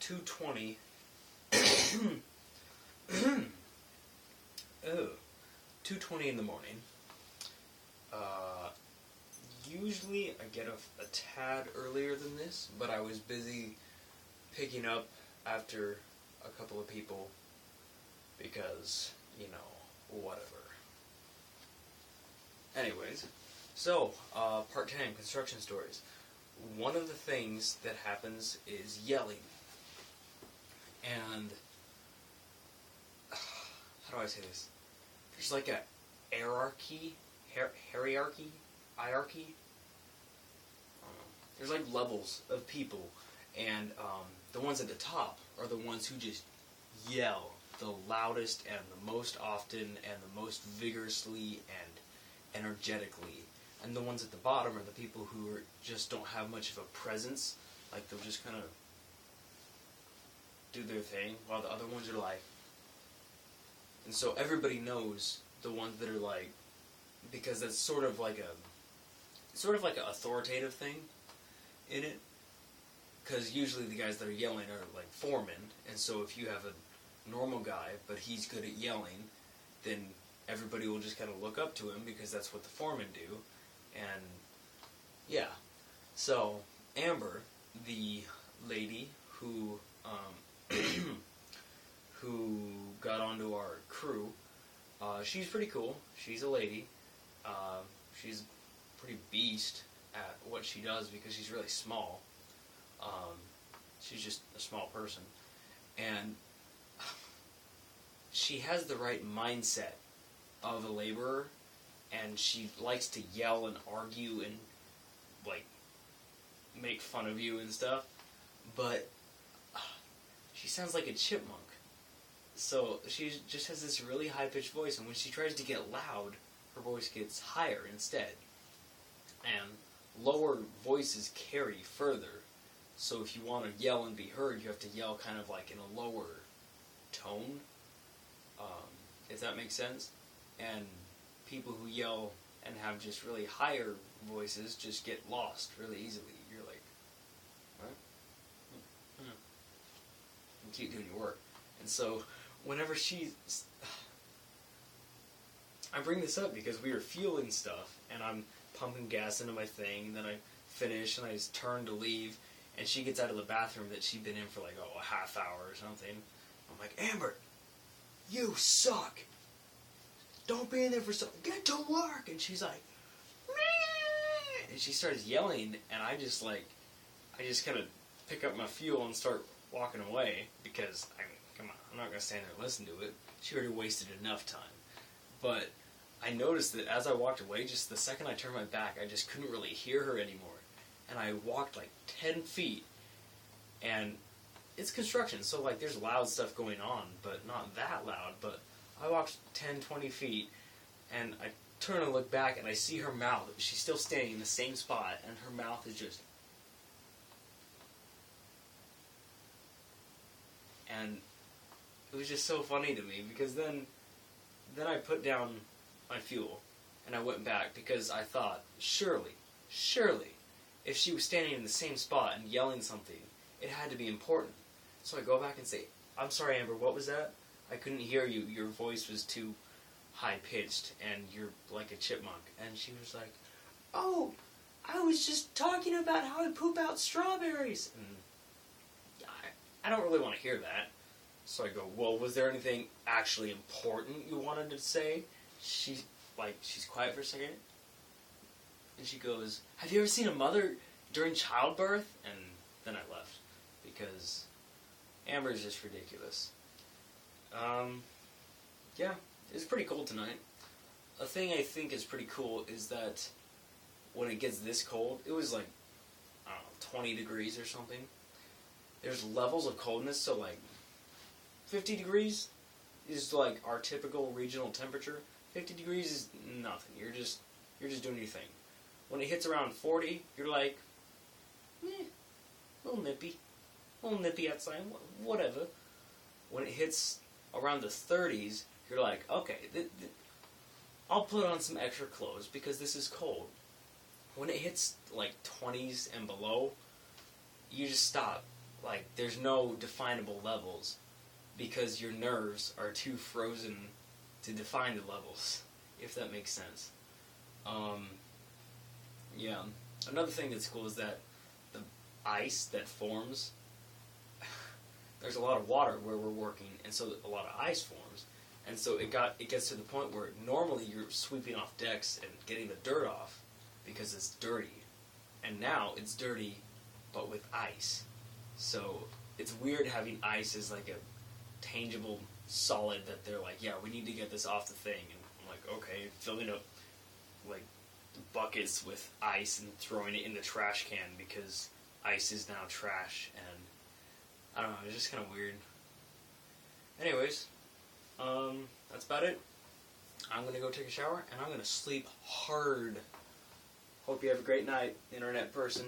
2:20. Oh, 2:20 in the morning. Usually I get a tad earlier than this, but I was busy picking up after a couple of people because, whatever. Anyways, so, part 10, construction stories. One of the things that happens is yelling. And, how do I say this? There's like a hierarchy. There's like levels of people, and the ones at the top are the ones who just yell the loudest and the most often and the most vigorously and energetically. And the ones at the bottom are the people who just don't have much of a presence. Like, they'll just kind of do their thing, while the other ones are like... And so everybody knows the ones that are like... Because that's sort of like an authoritative thing in it. Because usually the guys that are yelling are like foremen. And so if you have a normal guy, but he's good at yelling, then everybody will just kind of look up to him because that's what the foremen do. And yeah, so Amber, the lady who who got onto our crew, she's pretty cool. She's a lady. She's a pretty beast at what she does because she's really small. She's just a small person, and she has the right mindset of a laborer. And she likes to yell and argue and, like, make fun of you and stuff. But she sounds like a chipmunk. So she just has this really high-pitched voice. And when she tries to get loud, her voice gets higher instead. And lower voices carry further. So if you want to yell and be heard, you have to yell kind of like in a lower tone. If that makes sense. And people who yell and have just really higher voices just get lost really easily. You're like, what? You keep doing your work. And so, whenever I bring this up because we were fueling stuff, and I'm pumping gas into my thing, and then I finish, and I just turn to leave, and she gets out of the bathroom that she'd been in for like, a half hour or something. I'm like, Amber, you suck! Don't be in there for something. Get to work! And she's like, meh! And she starts yelling, and I just kind of pick up my fuel and start walking away because, come on, I'm not going to stand there and listen to it. She already wasted enough time. But I noticed that as I walked away, just the second I turned my back, I just couldn't really hear her anymore. And I walked like 10 feet, and it's construction, so like there's loud stuff going on, but not that loud, but I walked 10, 20 feet, and I turn and look back, and I see her mouth. She's still standing in the same spot, and her mouth is just... And it was just so funny to me, because then I put down my fuel, and I went back, because I thought, surely, if she was standing in the same spot and yelling something, it had to be important. So I go back and say, I'm sorry, Amber, what was that? I couldn't hear you. Your voice was too high-pitched, and you're like a chipmunk. And she was like, oh, I was just talking about how I poop out strawberries. And I don't really want to hear that. So I go, well, was there anything actually important you wanted to say? She's quiet for a second. And she goes, have you ever seen a mother during childbirth? And then I left, because Amber is just ridiculous. Yeah, it's pretty cold tonight. A thing I think is pretty cool is that when it gets this cold, it was like, I don't know, 20 degrees or something. There's levels of coldness, so like 50 degrees is like our typical regional temperature. 50 degrees is nothing. You're just doing your thing. When it hits around 40, you're like, a little nippy outside, whatever. When it hits around the 30s, you're like, okay, I'll put on some extra clothes because this is cold. When it hits like 20s and below, you just stop. like there's no definable levels because your nerves are too frozen to define the levels, if that makes sense. Yeah. Another thing that's cool is that the ice that forms, there's a lot of water where we're working, and so a lot of ice forms. And so it gets to the point where normally you're sweeping off decks and getting the dirt off because it's dirty. And now it's dirty, but with ice. So it's weird having ice as like a tangible solid that they're like, yeah, we need to get this off the thing. And I'm like, okay, filling up like buckets with ice and throwing it in the trash can because ice is now trash. And I don't know, it's just kind of weird. Anyways, that's about it. I'm going to go take a shower, and I'm going to sleep hard. Hope you have a great night, internet person.